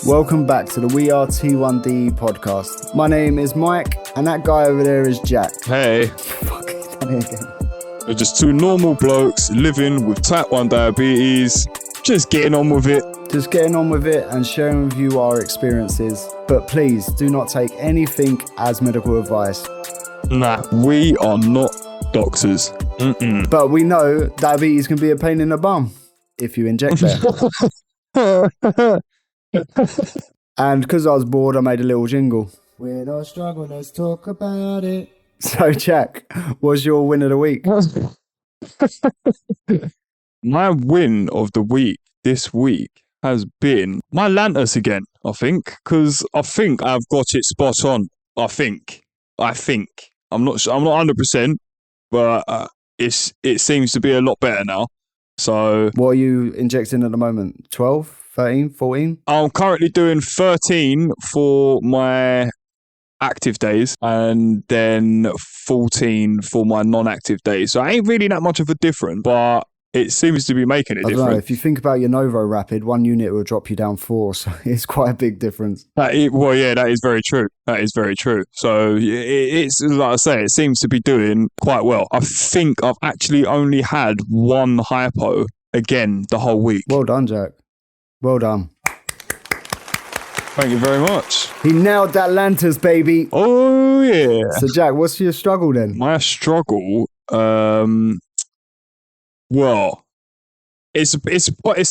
Welcome back to the We Are T1D podcast. My name is Mike, and that guy over there is Jack. Hey. Fuck, he's done it again. We're just two normal blokes living with type 1 diabetes, just getting on with it. Just getting on with it and sharing with you our experiences. But please do not take anything as medical advice. Nah, we are not doctors. But we know diabetes can be a pain in the bum if you inject there. And because I was bored, I made a little jingle. We're not struggling, let's talk about it. So, Jack, what's your win of the week? My win of the week this week has been my Lantus again, I think, because I think I've got it spot on. I think. I'm not sure, I'm not 100%, but it seems to be a lot better now. So, what are you injecting at the moment? 12, 13, 14? I'm currently doing 13 for my active days and then 14 for my non-active days. So I ain't really that much of a difference, but it seems to be making it different. I don't know, if you think about your Novo Rapid, 1 unit will drop you down 4, so it's quite a big difference. That is very true. That is very true. So it's like I say, it seems to be doing quite well. I think I've actually only had one hypo again the whole week. Well done, Jack. Well done. Thank you very much. He nailed that Lantus, baby. Oh, yeah. So, Jack, what's your struggle then? My struggle, well, it's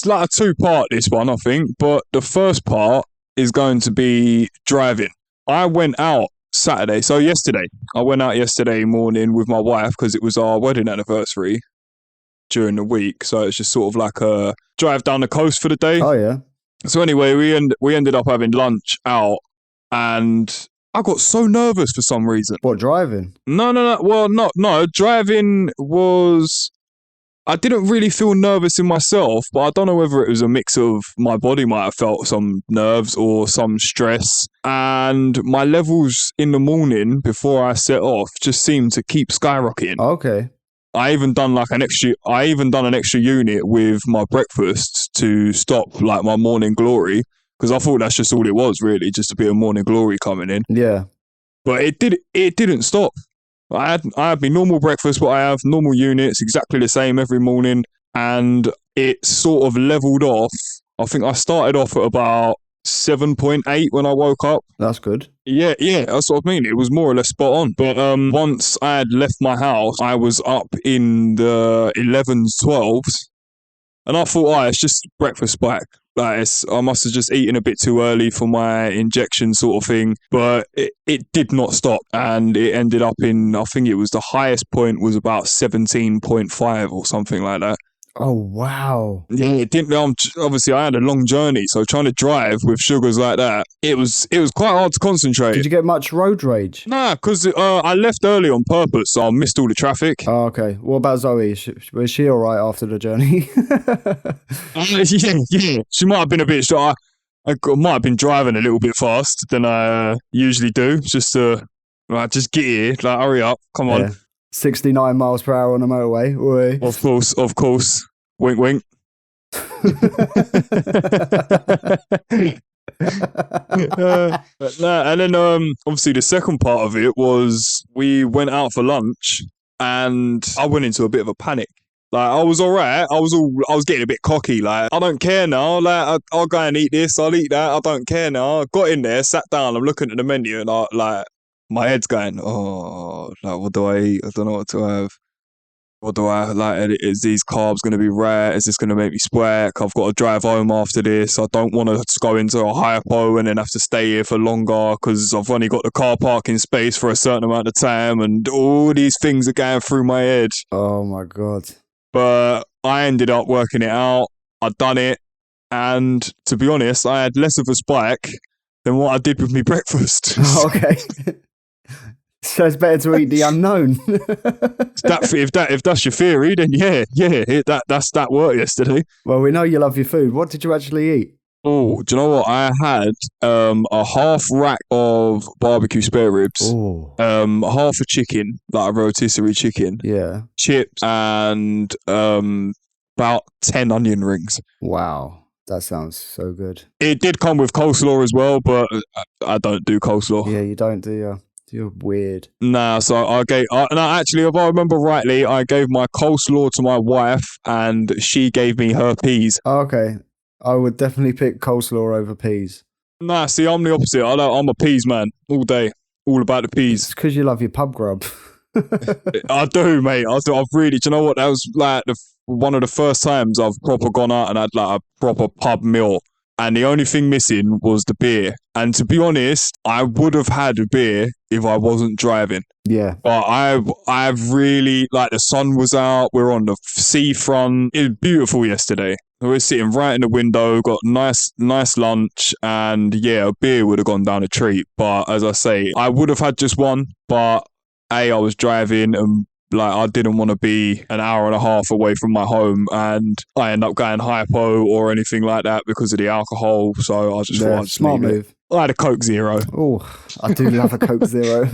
like a two-part, this one, I think. But the first part is going to be driving. I went out Saturday, so yesterday. I went out yesterday morning with my wife because it was our wedding anniversary during the week. So it's just sort of like a drive down the coast for the day. Oh, yeah. So anyway, we ended up having lunch out, and I got so nervous for some reason. What, driving? No. Well, no. Driving was... I didn't really feel nervous in myself, but I don't know whether it was a mix of my body might have felt some nerves or some stress. And my levels in the morning before I set off just seemed to keep skyrocketing. Okay. I even done an extra unit with my breakfast to stop like my morning glory, because I thought that's just all it was really, just a bit of morning glory coming in. Yeah. But it didn't stop. I had my normal breakfast, what I have, normal units, exactly the same every morning, and it sort of leveled off. I think I started off at about 7.8 when I woke up. That's good. Yeah, that's what I mean. It was more or less spot on. But once I had left my house, I was up in the 11s, 12s, and I thought, it's just breakfast spike. Like I must have just eaten a bit too early for my injection sort of thing. But it did not stop, and it ended up in, I think it was the highest point was about 17.5 or something like that. Oh, wow. Yeah, it didn't. Obviously, I had a long journey, so trying to drive with sugars like that, it was quite hard to concentrate. Did you get much road rage? Nah, because I left early on purpose, so I missed all the traffic. Oh, okay. What about Zoe? Was she all right after the journey? Yeah. She might have been a bit short. I might have been driving a little bit fast than I usually do, just to just get here, like hurry up, come on. 69 miles per hour on the motorway. Oi. Of course. Wink, wink. And then obviously the second part of it was we went out for lunch, and I went into a bit of a panic. Like, I was all right. I was getting a bit cocky. Like, I don't care now. Like, I'll go and eat this. I'll eat that. I don't care now. I got in there, sat down. I'm looking at the menu, and my head's going, oh, like, what do I eat? I don't know what to have. What do I like? Is these carbs going to be rare? Is this going to make me sweat? I've got to drive home after this. I don't want to go into a hypo and then have to stay here for longer because I've only got the car parking space for a certain amount of time, and all these things are going through my head. Oh my God. But I ended up working it out. I'd done it. And to be honest, I had less of a spike than what I did with my breakfast. Oh, okay. So it's better to eat the unknown. If that's your theory, then that's that worked yesterday. Well, we know you love your food. What did you actually eat? Oh, do you know what? I had a half rack of barbecue spare ribs, half a chicken, like a rotisserie chicken, chips, and about 10 onion rings. Wow. That sounds so good. It did come with coleslaw as well, but I don't do coleslaw. Yeah, you don't, do you? You're weird. Nah, so actually, if I remember rightly, I gave my coleslaw to my wife and she gave me her peas. Oh, okay. I would definitely pick coleslaw over peas. Nah, see, I'm the opposite. I'm a peas man all day. All about the peas. It's because you love your pub grub. I do, mate. I've really, do you know what? That was like one of the first times I've proper gone out and had like a proper pub meal. And the only thing missing was the beer. And to be honest, I would have had a beer if I wasn't driving. Yeah. But I've really, like, the sun was out. We're on the seafront. It was beautiful yesterday. We were sitting right in the window, got nice lunch. And yeah, a beer would have gone down a treat. But as I say, I would have had just one. But I was driving and like I didn't want to be an hour and a half away from my home and I end up going hypo or anything like that because of the alcohol. So I just thought I'd just smart move. I had a Coke Zero. Oh, I do love a Coke Zero.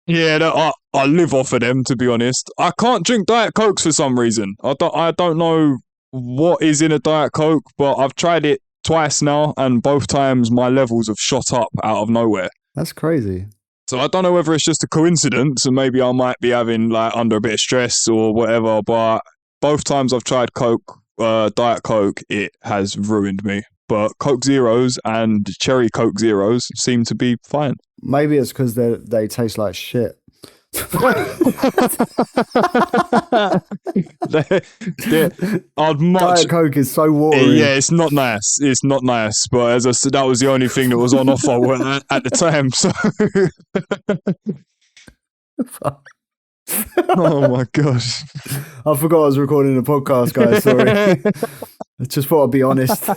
Yeah, I live off of them, to be honest. I can't drink Diet Cokes for some reason. I don't know what is in a Diet Coke, but I've tried it twice now and both times my levels have shot up out of nowhere. That's crazy. So I don't know whether it's just a coincidence and maybe I might be having like under a bit of stress or whatever, but both times I've tried Diet Coke, it has ruined me. But Coke Zeros and Cherry Coke Zeros seem to be fine. Maybe it's because they taste like shit. Diet Coke is so watery. Yeah, it's not nice. It's not nice. But as I said, that was the only thing that was on offer at the time. So, oh my gosh, I forgot I was recording a podcast, guys. Sorry. I just thought I'd be honest.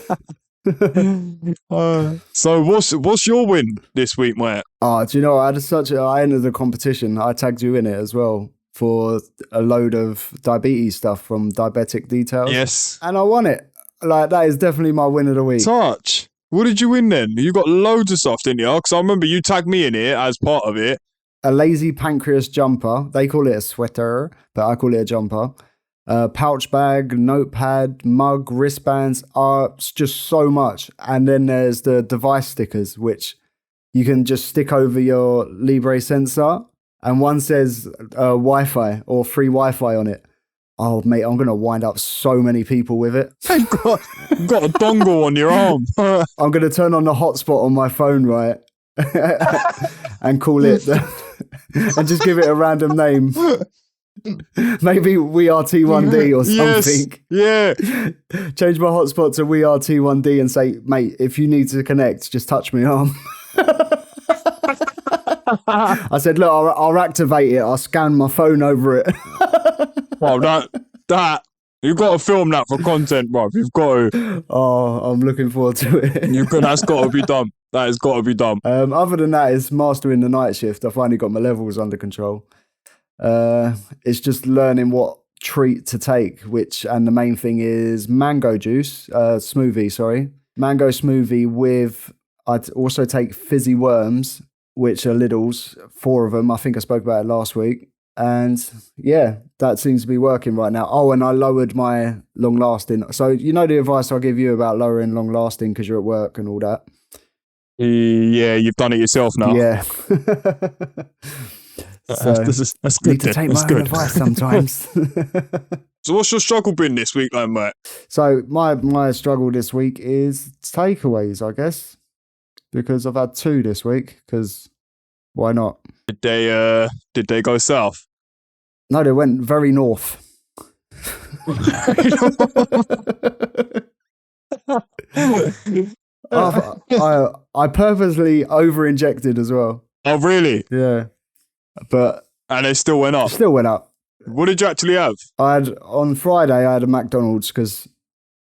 So what's your win this week, mate? Do you know, I entered the competition. I tagged you in it as well for a load of diabetes stuff from Diabetic Details. Yes. And I won it. Like, that is definitely my win of the week. Touch. What did you win then? You got loads of stuff, didn't you? Because I remember you tagged me in it as part of it. A lazy pancreas jumper. They call it a sweater, but I call it a jumper. Pouch bag, notepad, mug, wristbands, it's just so much. And then there's the device stickers, which you can just stick over your Libre sensor. And one says Wi-Fi or free Wi-Fi on it. Oh, mate, I'm going to wind up so many people with it. You've got a dongle on your arm. I'm going to turn on the hotspot on my phone, right? And call it, and just give it a random name. Maybe We Are T1D or something. Yes, yeah. Change my hotspot to We Are T1D and say, mate, if you need to connect, just touch my arm. I said, look, I'll activate it. I'll scan my phone over it. Well, that you've got to film that for content, bro. You've got to. Oh, I'm looking forward to it. That's got to be done. That has got to be done. Other than that, it's mastering the night shift. I finally got my levels under control. It's just learning what treat to take, and the main thing is mango smoothie, mango smoothie with, I'd also take fizzy worms, which are Lidl's, 4 of them. I think I spoke about it last week. And yeah, that seems to be working right now. Oh, and I lowered my long lasting. So, you know, the advice I give you about lowering long lasting because you're at work and all that. Yeah, you've done it yourself now. Yeah. So, that's good. Need to take my own advice sometimes. So what's your struggle been this week, then, mate? So my struggle this week is takeaways, I guess, because I've had 2 this week. Because why not? Did they go south? No, they went very north. I purposely over-injected as well. Oh, really? Yeah. And they still went up? Still went up. What did you actually have? On Friday, I had a McDonald's because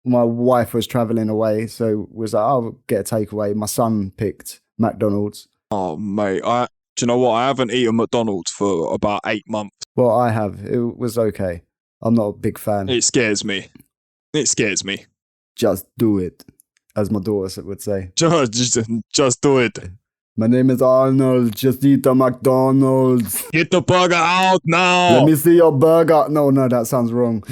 my wife was travelling away. So was like, I'll get a takeaway. My son picked McDonald's. Oh, mate. Do you know what? I haven't eaten McDonald's for about 8 months. Well, I have. It was okay. I'm not a big fan. It scares me. Just do it, as my daughter would say. Just do it. My name is Arnold. Just eat the McDonald's. Get the burger out now. Let me see your burger. No, that sounds wrong.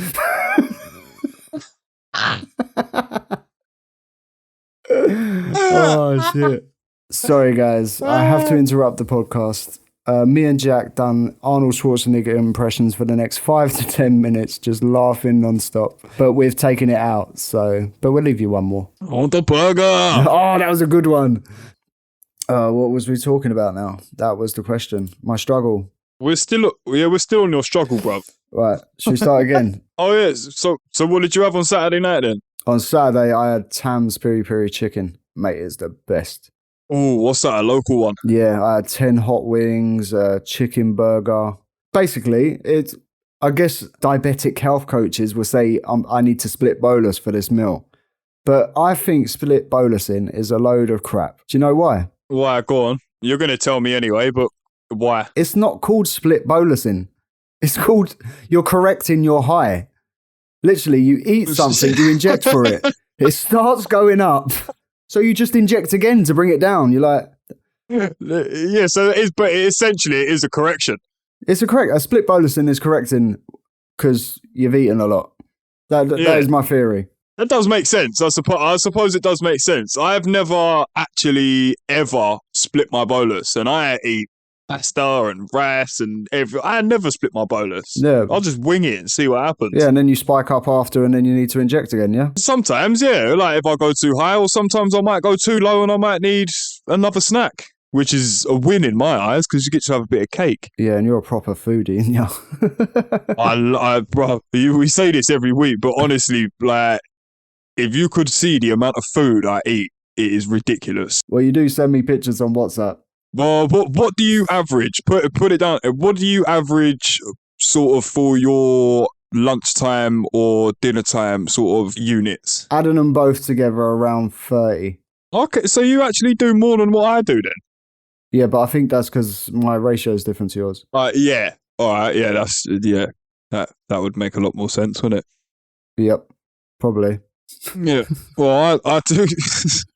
Oh shit! Sorry guys, I have to interrupt the podcast. Me and Jack done Arnold Schwarzenegger impressions for the next 5 to 10 minutes, just laughing non-stop. But we've taken it out, but we'll leave you one more. On the burger. Oh, that was a good one. What was we talking about now? That was the question. My struggle. We're still on your struggle, bruv. Right, should we start again? Oh yeah. So what did you have on Saturday night then? On Saturday, I had Tam's Piri Piri Chicken. Mate, it's the best. Oh, what's that? A local one? Yeah, I had 10 hot wings, a chicken burger. Basically, I guess diabetic health coaches will say I need to split bolus for this meal. But I think split bolusing is a load of crap. Do you know why? Why? Go on. You're going to tell me anyway, but why? It's not called split bolusing. It's called you're correcting your high. Literally, you eat something, you inject for it. It starts going up. So you just inject again to bring it down. You're like... Yeah, so it is, but essentially it is a correction. It's a split bolusing is correcting because you've eaten a lot. That is my theory. That does make sense. I suppose it does make sense. I have never actually ever split my bolus, and I eat pasta and rice and everything. I never split my bolus. Yeah. I'll just wing it and see what happens. Yeah, and then you spike up after and then you need to inject again, yeah? Sometimes, yeah. Like if I go too high, or sometimes I might go too low and I might need another snack, which is a win in my eyes because you get to have a bit of cake. Yeah, and you're a proper foodie, yeah. Bro, we say this every week, but honestly, like, if you could see the amount of food I eat, it is ridiculous. Well, you do send me pictures on WhatsApp. Well, what do you average? Put it down. What do you average sort of for your lunchtime or dinner time sort of units? Adding them both together around 30. Okay, so you actually do more than what I do then? Yeah, but I think that's because my ratio is different to yours. Yeah. All right. Yeah, that would make a lot more sense, wouldn't it? Yep, probably. Yeah. Well, I do.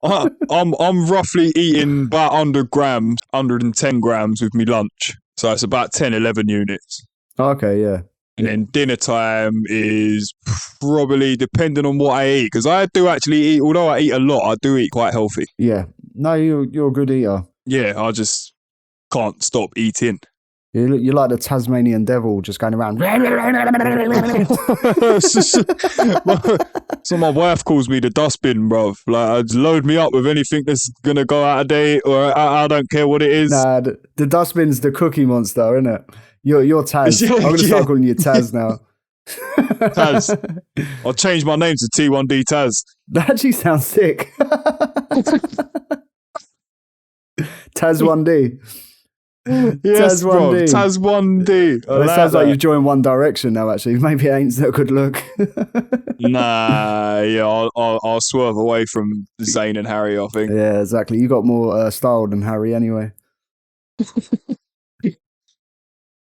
I'm roughly eating about 110 grams with me lunch. So it's about 10, 11 units. Okay, yeah. And then dinner time is probably depending on what I eat. Because I do actually eat, although I eat a lot, I do eat quite healthy. Yeah. No, you're a good eater. Yeah, I just can't stop eating. You're like the Tasmanian devil just going around. So my wife calls me the dustbin, bruv. Like, load me up with anything that's going to go out of date, or I don't care what it is. Nah, the dustbin's the cookie monster, isn't it? You're Taz. Yeah, I'm going to start calling you Taz now. Taz. I'll change my name to T1D Taz. That actually sounds sick. Taz 1D. Yes, bro. Taz 1D. Well, it sounds like you've joined One Direction now, actually. Maybe it ain't so good look. Nah, yeah, I'll swerve away from Zayn and Harry, I think. Yeah, exactly. You got more style than Harry anyway.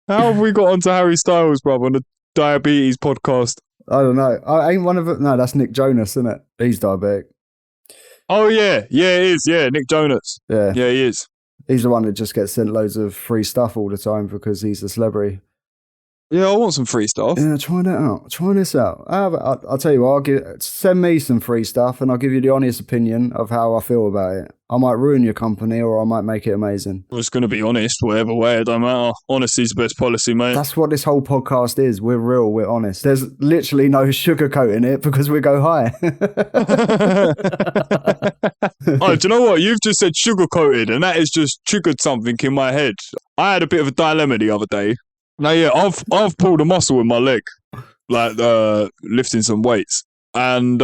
How have we got onto Harry Styles, bro, on the Diabetes podcast? I don't know. I ain't one of it. No, that's Nick Jonas, isn't it? He's diabetic. Oh, yeah. Yeah, it is. Yeah, Nick Jonas. Yeah. Yeah, he is. He's the one that just gets sent loads of free stuff all the time because he's a celebrity. Yeah, I want some free stuff. Yeah, try that out. Try this out. I'll tell you what, send me some free stuff and I'll give you the honest opinion of how I feel about it. I might ruin your company or I might make it amazing. I was going to be honest, whatever way, it don't matter. Honesty's the best policy, mate. That's what this whole podcast is. We're real, we're honest. There's literally no sugarcoating it because we go high. Oh, do you know what? You've just said sugar-coated and that has just triggered something in my head. I had a bit of a dilemma the other day. Now, yeah, I've pulled a muscle in my leg, like lifting some weights. And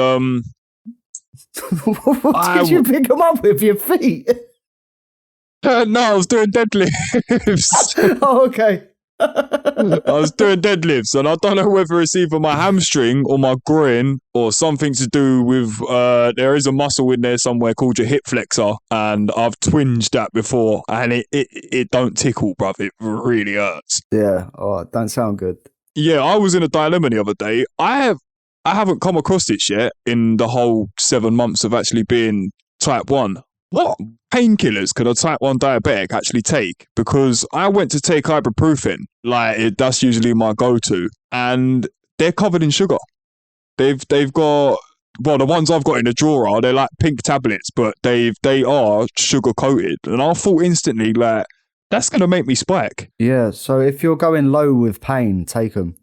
what did you pick them up with your feet? No, I was doing deadlifts. Oh, okay. I was doing deadlifts, and I don't know whether it's either my hamstring or my groin or something to do with there is a muscle in there somewhere called your hip flexor, and I've twinged that before, and it don't tickle, bruv. It really hurts. Yeah. Oh, it don't sound good. Yeah, I was in a dilemma the other day. I haven't come across this yet in the whole 7 months of actually being type 1. What painkillers could a type 1 diabetic actually take? Because I went to take ibuprofen, that's usually my go-to, and they're covered in sugar. They've got well, the ones I've got in the drawer they're like pink tablets, but they are sugar coated, and I thought instantly like that's gonna make me spike. Yeah, so if you're going low with pain, take them.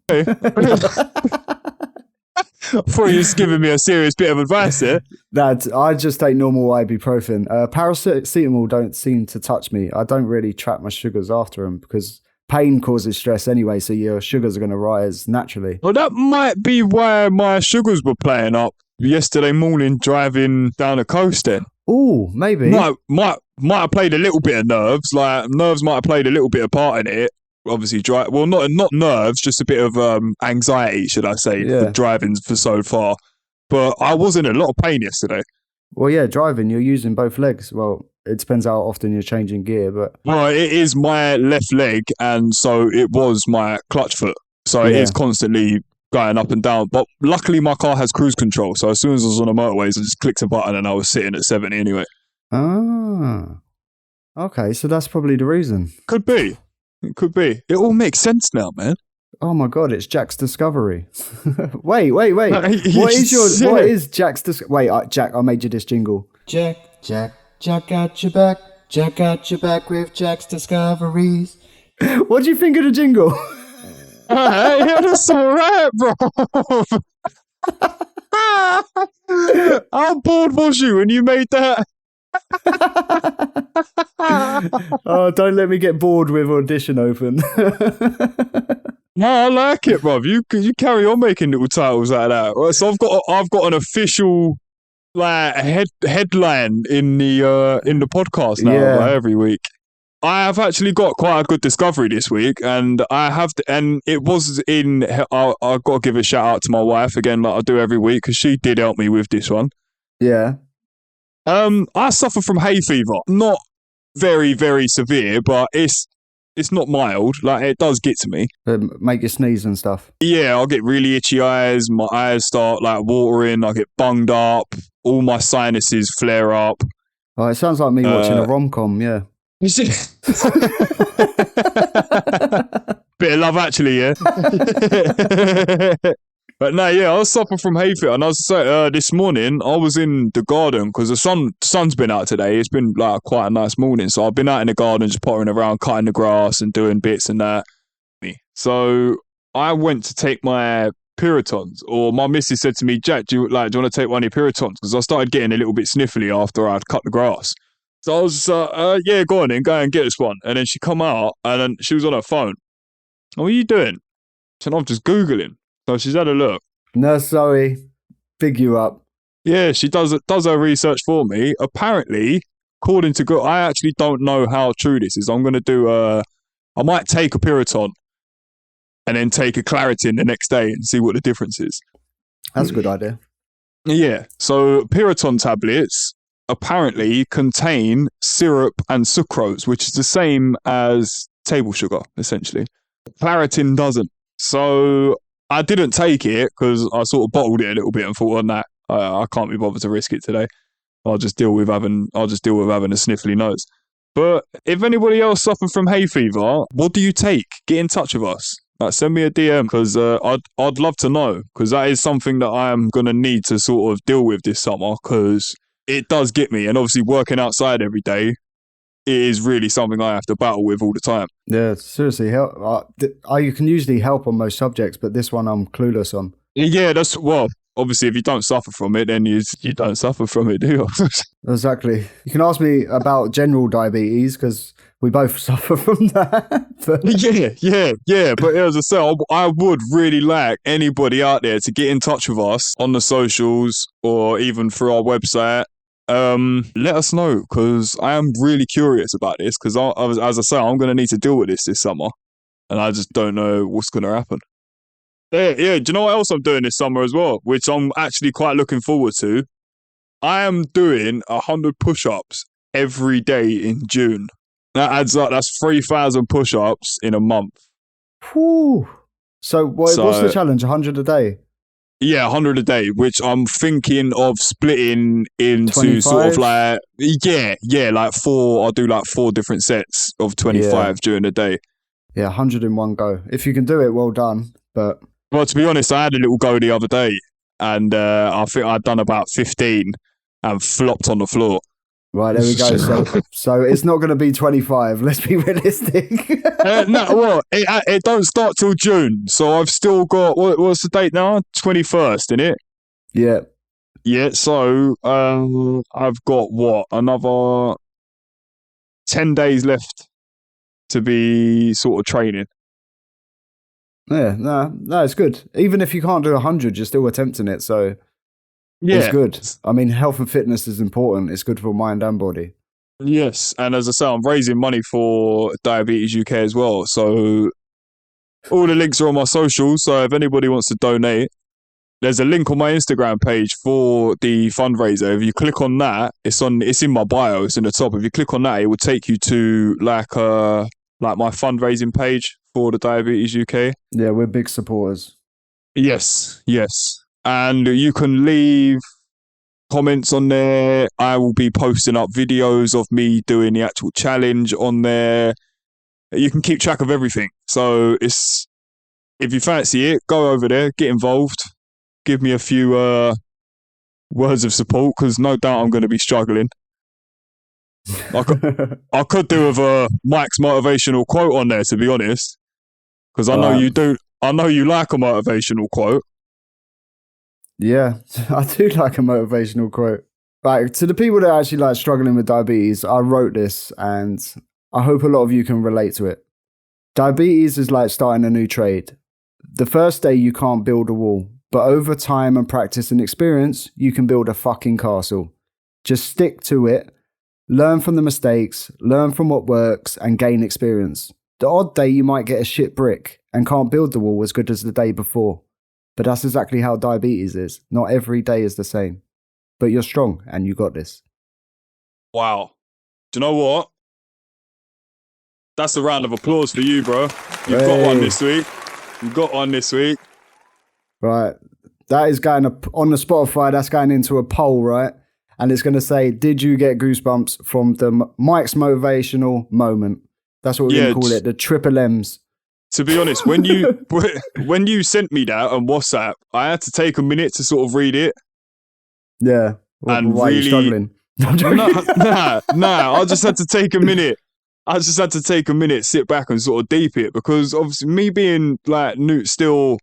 I thought you was giving me a serious bit of advice there. I just take normal ibuprofen. Paracetamol don't seem to touch me. I don't really track my sugars after them because pain causes stress anyway, so your sugars are going to rise naturally. Well, that might be why my sugars were playing up yesterday morning driving down the coast then. Oh, maybe. Might have played a little bit of nerves. Like, nerves might have played a little bit of part in it. Obviously, not nerves, just a bit of anxiety, should I say, for driving for so far. But I was in a lot of pain yesterday. Well, yeah, driving, you're using both legs. Well, it depends how often you're changing gear, but... Well, it is my left leg, and so it was my clutch foot. So it is constantly going up and down. But luckily, my car has cruise control. So as soon as I was on the motorways, I just clicked a button and I was sitting at 70 anyway. Ah. Okay, so that's probably the reason. Could be. It could be. It all makes sense now, man. Oh my God, it's Jack's Discovery. Wait. What is Jack's Discovery? Wait, Jack, I made you this jingle. Jack got your back. Jack got your back with Jack's Discoveries. What do you think of the jingle? Yeah, that's alright, bro. How bored was you when you made that? Oh, don't let me get bored with Audition open. No, I like it, bruv. You carry on making little titles like that. Right, so I've got an official like headline in the podcast now every week. I have actually got quite a good discovery this week, and it was in. I got to give a shout out to my wife again, like I do every week, because she did help me with this one. Yeah. I suffer from hay fever. Not very, very severe, but it's not mild. Like, it does get to me. Make you sneeze and stuff. Yeah, I'll get really itchy eyes. My eyes start like watering. I get bunged up. All my sinuses flare up. Oh, it sounds like me watching a rom-com, yeah. Bit of Love Actually, yeah. But no, yeah, I was suffering from hay fever, and I was this morning I was in the garden because the sun's been out today. It's been like quite a nice morning, so I've been out in the garden just pottering around, cutting the grass and doing bits and that. So I went to take my Puritons, or my missus said to me, "Jack, do you want to take one of your Puritons?" Because I started getting a little bit sniffly after I'd cut the grass. So I was yeah, go on then, go and get this one. And then she come out, and then she was on her phone. "What are you doing?" And I'm just Googling. So she's had a look. No, sorry. Big you up. Yeah, she does her research for me. Apparently, according to Google, I actually don't know how true this is. I'm going to do I might take a Puriton and then take a Claritin the next day and see what the difference is. That's a good idea. Yeah, so Puriton tablets apparently contain syrup and sucrose, which is the same as table sugar, essentially. Claritin doesn't. So I didn't take it because I sort of bottled it a little bit and thought, "Oh, I can't be bothered to risk it today. I'll just deal with having a sniffly nose." But if anybody else suffering from hay fever, what do you take? Get in touch with us. Like, send me a DM, because I'd love to know, because that is something that I am going to need to sort of deal with this summer, because it does get me. And obviously working outside every day, it is really something I have to battle with all the time. Yeah, seriously. You can usually help on most subjects, but this one I'm clueless on. Yeah, obviously if you don't suffer from it, then you don't suffer from it, do you? Exactly. You can ask me about general diabetes, because we both suffer from that. Yeah. But as I said, I would really like anybody out there to get in touch with us on the socials or even through our website. Let us know, because I am really curious about this, because as I say, I'm going to need to deal with this summer, and I just don't know what's going to happen. Yeah, do you know what else I'm doing this summer as well, which I'm actually quite looking forward to? I am doing 100 push-ups every day in June. That adds up, that's 3,000 push-ups in a month. Whew. So what's the challenge, 100 a day? Yeah, 100 a day, which I'm thinking of splitting into 25? sort of like, like I'll do like 4 different sets of 25 during the day. Yeah, 100 in one go. If you can do it, well done. But well, to be honest, I had a little go the other day, and I think I'd done about 15 and flopped on the floor. Right, there we go. So it's not going to be 25. Let's be realistic. No, what? It don't start till June, so I've still got what's the date now? 21st, innit? Yeah. Yeah. So I've got another 10 days left to be sort of training. Yeah, no, it's good. Even if you can't do 100, you're still attempting it. So it's good. I mean, health and fitness is important. It's good for mind and body. Yes, and as I say, I'm raising money for DiabetesUK as well. So all the links are on my socials. So if anybody wants to donate, there's a link on my Instagram page for the fundraiser. If you click on that, it's in my bio. It's in the top. If you click on that, it will take you to like my fundraising page for the DiabetesUK. Yeah, we're big supporters. Yes. And you can leave comments on there. I will be posting up videos of me doing the actual challenge on there. You can keep track of everything. So if you fancy it, go over there, get involved, give me a few words of support, because no doubt I'm going to be struggling. I could do with Mike's motivational quote on there, to be honest, because I know you do. I know you like a motivational quote. Yeah, I do like a motivational quote. Right, to the people that are actually like struggling with diabetes, I wrote this and I hope a lot of you can relate to it. Diabetes is like starting a new trade. The first day you can't build a wall, but over time and practice and experience, you can build a fucking castle. Just stick to it, learn from the mistakes, learn from what works, and gain experience. The odd day you might get a shit brick and can't build the wall as good as the day before. But that's exactly how diabetes is. Not every day is the same. But you're strong and you got this. Wow. Do you know what? That's a round of applause for you, bro. You've got one this week. You've got one this week. Right. That is going up on the Spotify. That's going into a poll, right? And it's going to say, did you get goosebumps from the Mike's motivational moment? That's what we're going to call it. The triple M's. To be honest, when you sent me that on WhatsApp, I had to take a minute to sort of read it. Yeah. And why really, are you struggling? Nah. I just had to take a minute. Sit back and sort of deep it, because obviously me being like still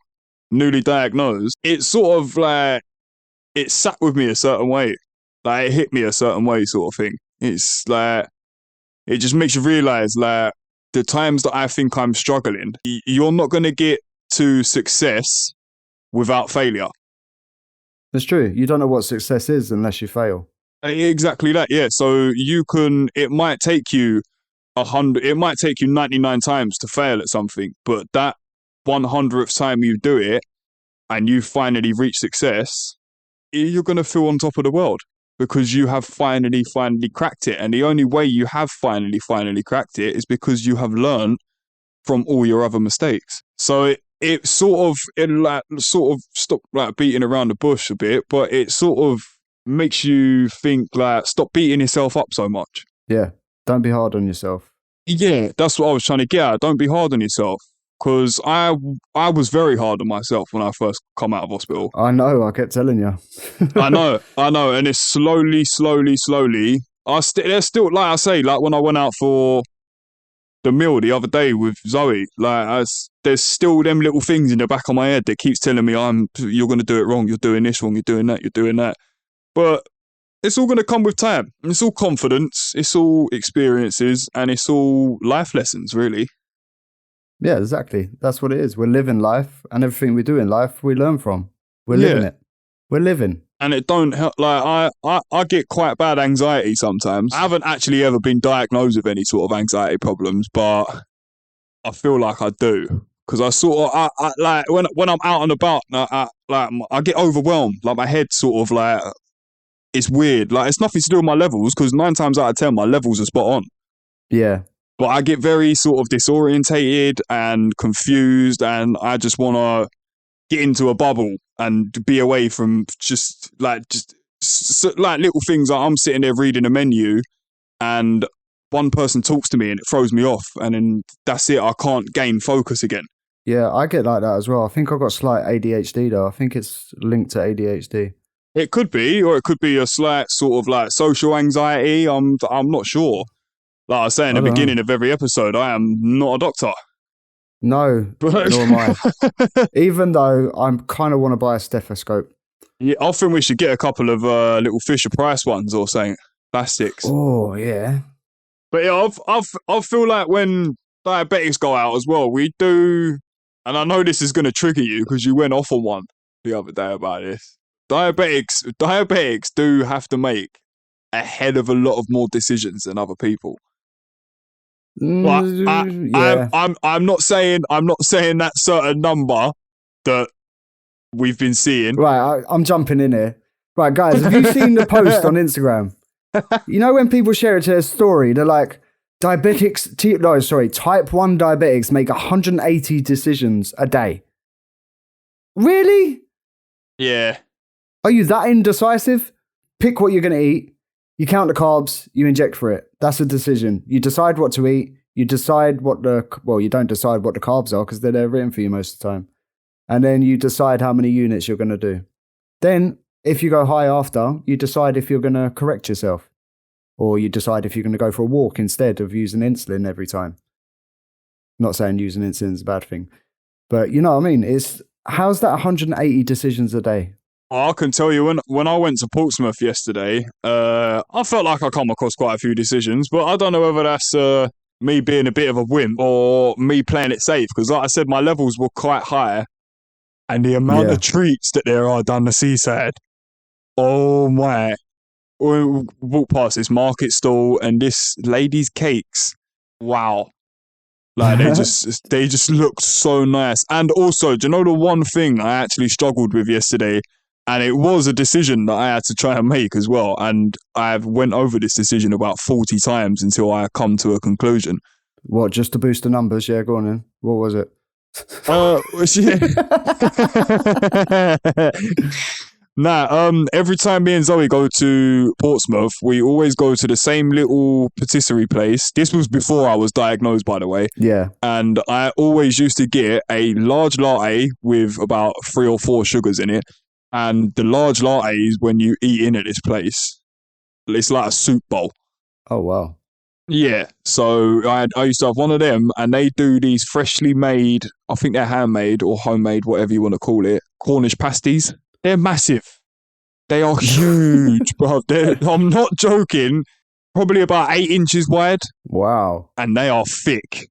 newly diagnosed, it's sort of like it sat with me a certain way. Like it hit me a certain way, sort of thing. It's like it just makes you realise like the times that I think I'm struggling, you're not going to get to success without failure. That's true. You don't know what success is unless you fail. Exactly that, yeah. So it might take you 100, it might take you 99 times to fail at something, but that 100th time you do it and you finally reach success, you're going to feel on top of the world, because you have finally cracked it. And the only way you have finally cracked it is because you have learned from all your other mistakes. So it sort of stop like beating around the bush a bit, but it sort of makes you think like stop beating yourself up so much. Yeah, don't be hard on yourself. Yeah, that's what I was trying to get at. Don't be hard on yourself, because I was very hard on myself when I first come out of hospital. I know, I kept telling you. I know, and it's slowly. There's still, like I say, like when I went out for the meal the other day with Zoe, like there's still them little things in the back of my head that keeps telling me you're going to do it wrong, you're doing this wrong, you're doing that. But it's all going to come with time. It's all confidence, it's all experiences, and it's all life lessons, really. Yeah, exactly. That's what it is. We're living life, and everything we do in life, we learn from. We're living it. We're living. And it don't help. Like I get quite bad anxiety sometimes. I haven't actually ever been diagnosed with any sort of anxiety problems, but I feel like I do, because I sort of I like when I'm out and about, I get overwhelmed. Like my head sort of like, it's weird. Like it's nothing to do with my levels, because 9 times out of 10 my levels are spot on. Yeah. But I get very sort of disorientated and confused, and I just want to get into a bubble and be away from just like little things. Like I'm sitting there reading a menu and one person talks to me and it throws me off, and then that's it. I can't gain focus again. Yeah, I get like that as well. I think I've got slight ADHD though. I think it's linked to ADHD. It could be, or it could be a slight sort of like social anxiety. I'm not sure. Like I say in I the don't know. beginning of every episode, I am not a doctor. No, But nor am I. Even though I kind of want to buy a stethoscope. yeah, I think we should get a couple of little Fisher Price ones or something, plastics. Oh, yeah. But yeah, I feel like when diabetics go out as well, we do, and I know this is going to trigger you because you went off on one the other day about this. Diabetics do have to make a hell of a lot of more decisions than other people. But Yeah. I'm not saying that certain number that we've been seeing. Right, I'm jumping in here. Right, guys, have you seen the post on Instagram? You know when people share it to their story, they're like, type 1 diabetics make 180 decisions a day. Really? Yeah. Are you that indecisive? Pick what you're going to eat. You count the carbs, you inject for it. That's a decision. You decide what to eat. You decide you don't decide what the carbs are because they're written for you most of the time. And then you decide how many units you're going to do. Then, if you go high after, you decide if you're going to correct yourself. Or you decide if you're going to go for a walk instead of using insulin every time. Not saying using insulin is a bad thing. But you know what I mean? How's that 180 decisions a day? I can tell you when I went to Portsmouth yesterday, I felt like I come across quite a few decisions, but I don't know whether that's me being a bit of a wimp or me playing it safe. Because like I said, my levels were quite high. And the amount of treats that there are down the seaside. Oh my. We walked past this market stall and this lady's cakes. Wow. Like they just looked so nice. And also, do you know the one thing I actually struggled with yesterday? And it was a decision that I had to try and make as well. And I've went over this decision about 40 times until I come to a conclusion. What, just to boost the numbers? Yeah, go on then. What was it? Every time me and Zoe go to Portsmouth, we always go to the same little patisserie place. This was before I was diagnosed, by the way. Yeah. And I always used to get a large latte with about 3 or 4 sugars in it. And the large lattes, when you eat in at this place, it's like a soup bowl. Oh, wow. Yeah, so I used to have one of them, and they do these freshly made, I think they're handmade or homemade, whatever you want to call it, Cornish pasties. They're massive. They are huge, bro. I'm not joking. Probably about 8 inches wide. Wow. And they are thick.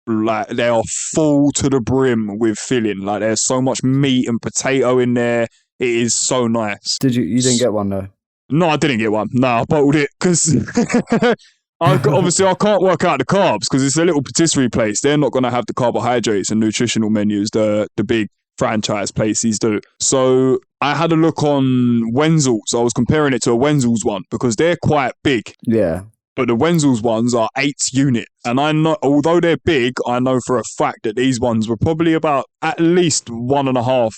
Like, they are full to the brim with filling. Like, there's so much meat and potato in there. It is so nice. You didn't get one, though? No, I didn't get one. No, I bottled it because... Obviously, I can't work out the carbs because it's a little patisserie place. They're not going to have the carbohydrates and nutritional menus the big franchise places do. So I had a look on Wenzel's. I was comparing it to a Wenzel's one because they're quite big. Yeah. But the Wenzel's ones are 8 units. And I know, although they're big, I know for a fact that these ones were probably about at least 1.5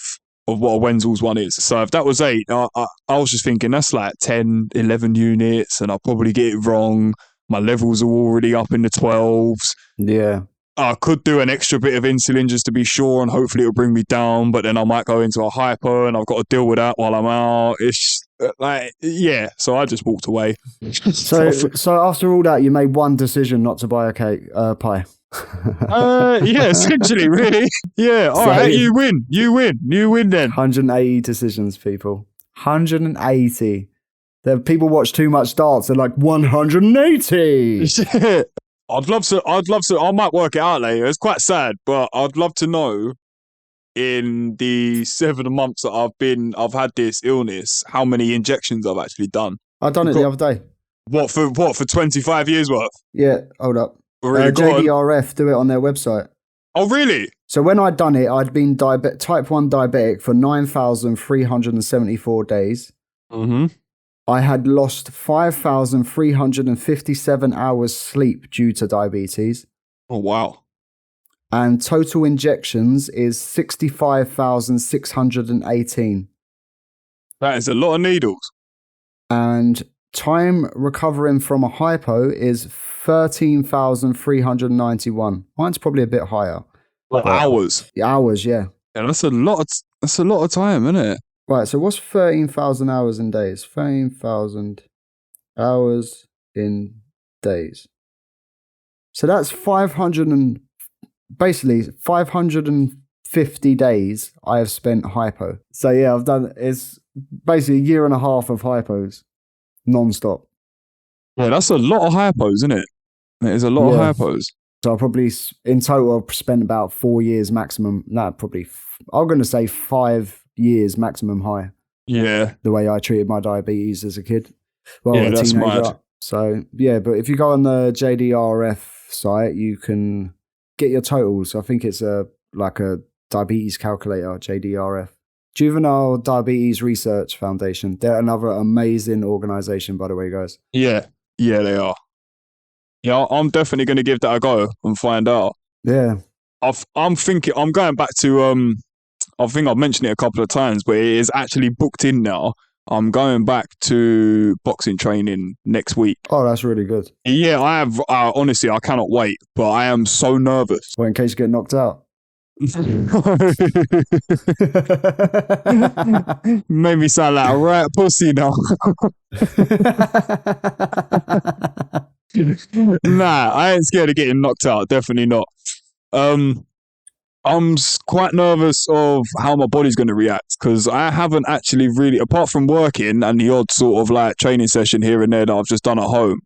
of what a Wenzel's one is. So if that was 8, I was just thinking that's like 10, 11 units and I'll probably get it wrong. My levels are already up in the 12s. Yeah. I could do an extra bit of insulin just to be sure and hopefully it'll bring me down, but then I might go into a hypo and I've got to deal with that while I'm out. It's like, yeah. So I just walked away. So after all that, you made one decision not to buy a pie. Yeah, essentially, really. Yeah, all right, you win then. 180 decisions, people. 180. The people watch too much darts. They're like 180. I'd love to. I might work it out later. It's quite sad, but I'd love to know in the 7 months that I've had this illness, how many injections I've actually done. I done it the other day. What for 25 years worth? Yeah, hold up. Really, JDRF do it on their website. Oh, really? So when I'd done it, I'd been type 1 diabetic for 9,374 days. Mm-hmm. I had lost 5,357 hours sleep due to diabetes. Oh, wow. And total injections is 65,618. That is a lot of needles. And time recovering from a hypo is 13,391. Mine's probably a bit higher. Well, hours. Hours, yeah. Yeah, that's a lot. That's a lot of time, isn't it? Right, so what's 13,000 hours in days? 13,000 hours in days. So that's 550 days I have spent hypo. So yeah, it's basically a year and a half of hypos, non-stop. Yeah, that's a lot of hypos, isn't it? It is a lot of hypos. So I probably, in total, I've spent about 4 years maximum. I'm going to say 5 years maximum high. Yeah. The way I treated my diabetes as a kid. Well, yeah, a that's teenager. mad. So, yeah, but if you go on the JDRF site, you can get your totals. I think it's like a diabetes calculator, JDRF. Juvenile Diabetes Research Foundation. They're another amazing organization, by the way, guys. Yeah, they are. Yeah, I'm definitely going to give that a go and find out. Yeah. I'm going back to, I think I've mentioned it a couple of times, but it is actually booked in now. I'm going back to boxing training next week. Oh, that's really good. Yeah, I have, honestly, I cannot wait, but I am so nervous. Well, in case you get knocked out. Made me sound like a right pussy now. Nah, I ain't scared of getting knocked out. Definitely not. I'm quite nervous of how my body's going to react because I haven't actually really, apart from working and the odd sort of like training session here and there that I've just done at home,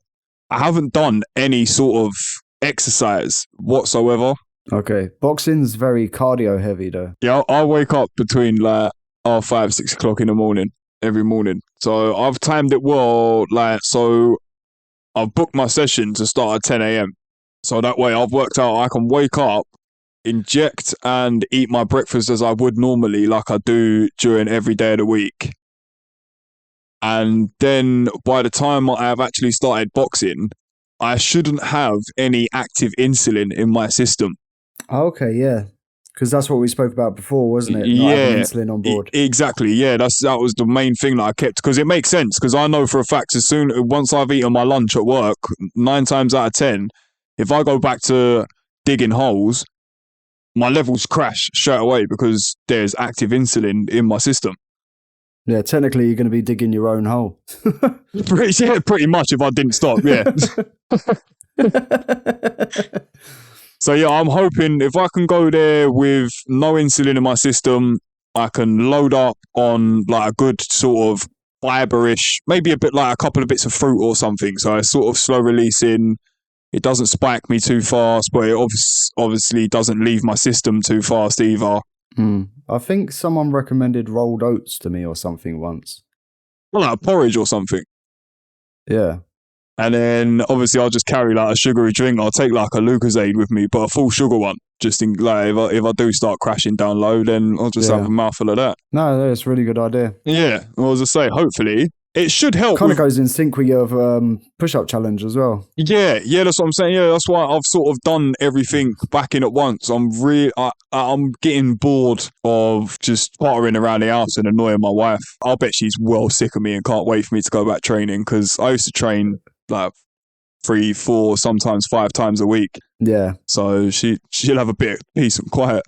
I haven't done any sort of exercise whatsoever. Okay. Boxing's very cardio heavy though. Yeah, I wake up between like 5, 6 o'clock in the morning every morning. So I've timed it well, like, so I've booked my session to start at 10 a.m. So that way I've worked out I can wake up, inject and eat my breakfast as I would normally, like I do during every day of the week. And then by the time I have actually started boxing, I shouldn't have any active insulin in my system. Okay, yeah. Because that's what we spoke about before, wasn't it? Not having insulin on board. Exactly. Yeah, that was the main thing that I kept, because it makes sense. Because I know for a fact, once I've eaten my lunch at work, 9 times out of 10, if I go back to digging holes, my levels crash straight away because there's active insulin in my system. Yeah, technically you're going to be digging your own hole. Pretty much if I didn't stop. Yeah. So yeah, I'm hoping if I can go there with no insulin in my system, I can load up on like a good sort of fibre-ish, maybe a bit like a couple of bits of fruit or something. So it's sort of slow releasing. It doesn't spike me too fast, but it obviously doesn't leave my system too fast either. I think someone recommended rolled oats to me or something once. Well, like porridge or something. Yeah. And then obviously I'll just carry like a sugary drink. I'll take like a Lucozade with me, but a full sugar one. Just in like if I do start crashing down low, then I'll just have a mouthful of that. No, that's a really good idea. Yeah, well, as I say, hopefully it should help. Kind of goes in sync with your push-up challenge as well. Yeah, that's what I'm saying. Yeah, that's why I've sort of done everything back in at once. I'm getting bored of just pottering around the house and annoying my wife. I'll bet she's well sick of me and can't wait for me to go back training, because I used to train like 3, 4, sometimes 5 times a week. Yeah. So she'll have a bit of peace and quiet.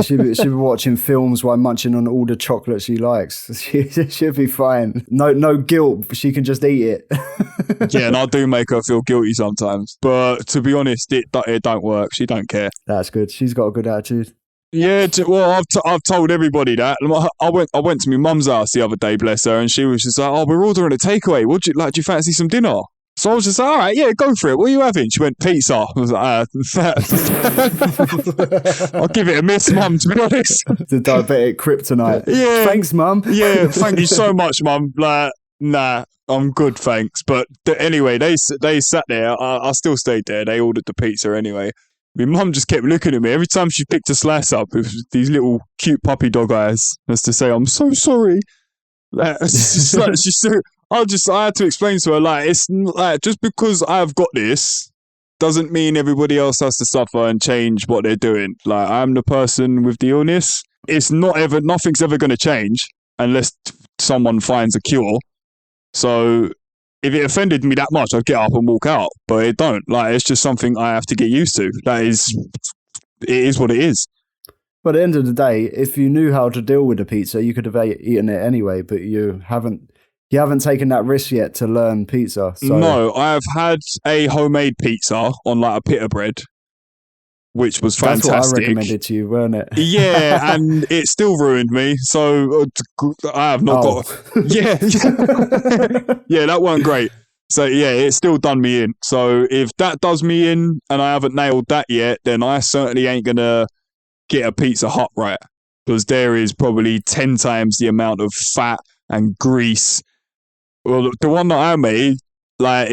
She'll be watching films while munching on all the chocolate she likes. She'll be fine. No guilt. She can just eat it. Yeah, and I do make her feel guilty sometimes. But to be honest, it don't work. She don't care. That's good. She's got a good attitude. Yeah, well, I've told everybody that. I went to my mum's house the other day, bless her, and she was just like, "Oh, we're ordering a takeaway. Do you fancy some dinner?" So I was just like, "All right, yeah, go for it. What are you having?" She went, "Pizza." I was like, "I'll give it a miss, mum, to be honest." The diabetic kryptonite. Yeah. Thanks, mum. Yeah, thank you so much, mum. Like, nah, I'm good, thanks. But anyway, they sat there. I still stayed there. They ordered the pizza anyway. My mum just kept looking at me every time she picked a slice up with these little cute puppy dog eyes, as to say, "I'm so sorry." I had to explain to her, like, it's like, just because I've got this doesn't mean everybody else has to suffer and change what they're doing. Like, I'm the person with the illness. Nothing's ever going to change unless someone finds a cure. So if it offended me that much, I'd get up and walk out, but it don't. Like, it's just something I have to get used to. That is it is what it is. But at the end of the day, if you knew how to deal with a pizza, you could have eaten it anyway, but you haven't taken that risk yet to learn pizza. So. No, I have had a homemade pizza on like a pita bread, which was fantastic. That's what I recommended to you, weren't it? Yeah, and it still ruined me. So I have not got... Yeah. Yeah, that weren't great. So yeah, it still done me in. So if that does me in and I haven't nailed that yet, then I certainly ain't going to get a Pizza Hut right. Because there is probably 10 times the amount of fat and grease. Well, the one that I made, like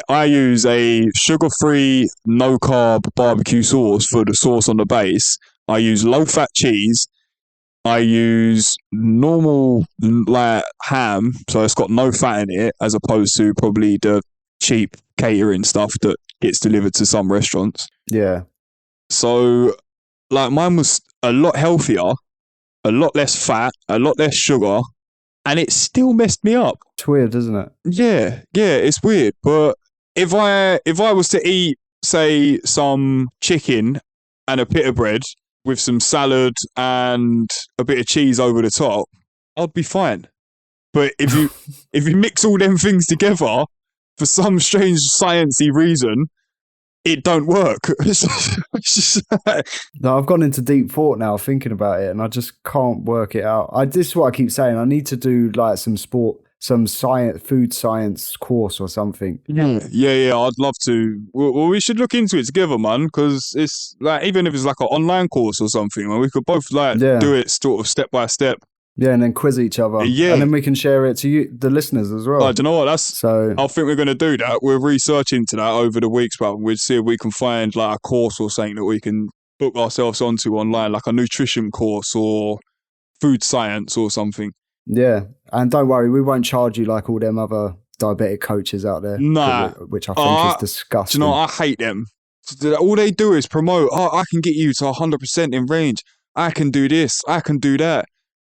I use a sugar-free, no-carb barbecue sauce for the sauce on the base. I use low-fat cheese. I use normal like ham, so it's got no fat in it, as opposed to probably the cheap catering stuff that gets delivered to some restaurants. Yeah. So, like, mine was a lot healthier, a lot less fat, a lot less sugar, and it still messed me up. It's weird, isn't it? Yeah, it's weird. But if I was to eat, say, some chicken and a pita bread with some salad and a bit of cheese over the top, I'd be fine. But if you mix all them things together for some strange sciencey reason, it don't work. No, I've gone into deep thought now thinking about it, and I just can't work it out. This is what I keep saying. I need to do like some science, food science course or something. Yeah. I'd love to. Well, we should look into it together, man. Because it's like, even if it's like an online course or something, we could both do it sort of step by step. Yeah, and then quiz each other. Yeah, and then we can share it to you, the listeners, as well. Do you know what? I think we're going to do that. We're researching to that over the weeks, but we'll see if we can find like a course or something that we can book ourselves onto online, like a nutrition course or food science or something. Yeah, and don't worry, we won't charge you like all them other diabetic coaches out there. Nah. Which I think is disgusting. Do you know what? I hate them. All they do is promote, I can get you to 100% in range. I can do this. I can do that.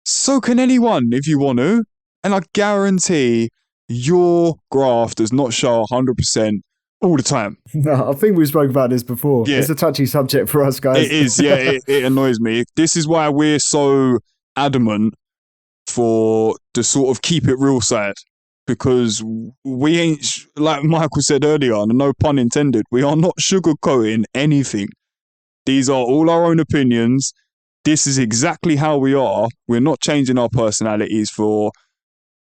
So can anyone if you want to. And I guarantee your graph does not show 100% all the time. No, I think we spoke about this before. Yeah. It's a touchy subject for us, guys. It is, yeah. It annoys me. This is why we're so adamant for the sort of keep it real side. Because we ain't, like Michael said earlier, and no pun intended, we are not sugarcoating anything. These are all our own opinions. This is exactly how we are. We're not changing our personalities for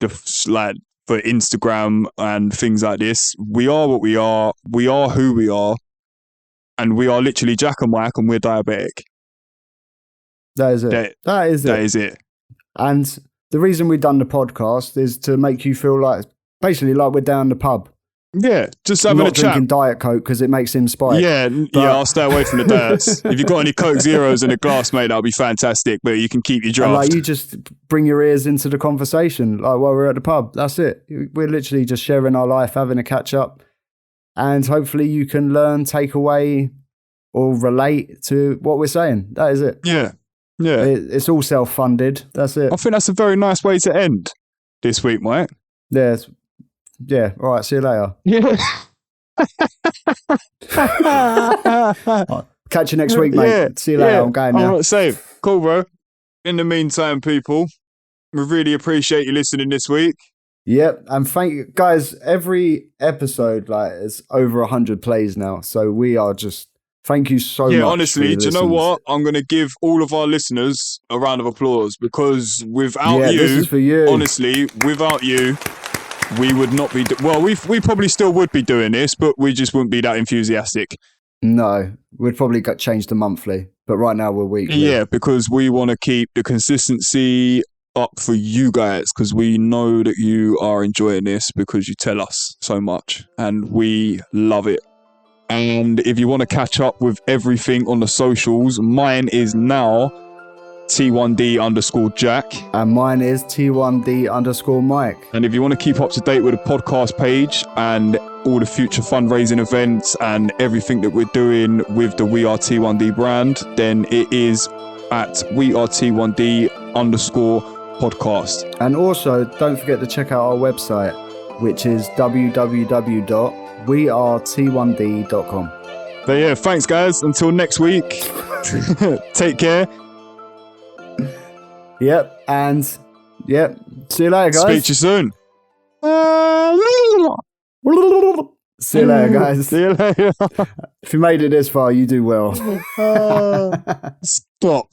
Instagram and things like this. We are what we are. We are who we are. And we are literally Jack and Mike, and we're diabetic. That is it. That is it. And the reason we've done the podcast is to make you feel like, basically like we're down the pub. Yeah, just having a chat. Not drinking Diet Coke because it makes him spike. Yeah, I'll stay away from the diets. If you've got any Coke Zeros in a glass, mate, that'll be fantastic, but you can keep your draft. And like, you just bring your ears into the conversation, like while we're at the pub. That's it. We're literally just sharing our life, having a catch up, and hopefully you can learn, take away, or relate to what we're saying. That is it. Yeah. It's all self-funded. That's it. I think that's a very nice way to end this week, Mike. Yeah. All right. See you later. Yeah. Right, catch you next week, mate. Yeah. See you later. Yeah. I'm going now. All right, safe. Cool, bro. In the meantime, people, we really appreciate you listening this week. Yep. And thank you, guys. Every episode is over 100 plays now. So we are just, thank you so much. Yeah, honestly, do you know what? I'm going to give all of our listeners a round of applause, because without you, this is for you. Honestly, without you, we would not be... we probably still would be doing this, but we just wouldn't be that enthusiastic. No, we'd probably get changed to monthly, but right now we're weekly. Yeah, because we want to keep the consistency up for you guys, because we know that you are enjoying this because you tell us so much, and we love it. And if you want to catch up with everything on the socials, mine is now T1D_Jack. And mine is T1D_Mike. And if you want to keep up to date with the podcast page and all the future fundraising events and everything that we're doing with the We Are T1D brand, then it is at WeAreT1D_podcast. And also, don't forget to check out our website, which is www.wearet1d.com. But yeah, thanks guys. Until next week. Take care. Yep. And yep. See you later, Speak guys. to you soon. See you later, guys. See you later. If you made it this far, you do well. Stop.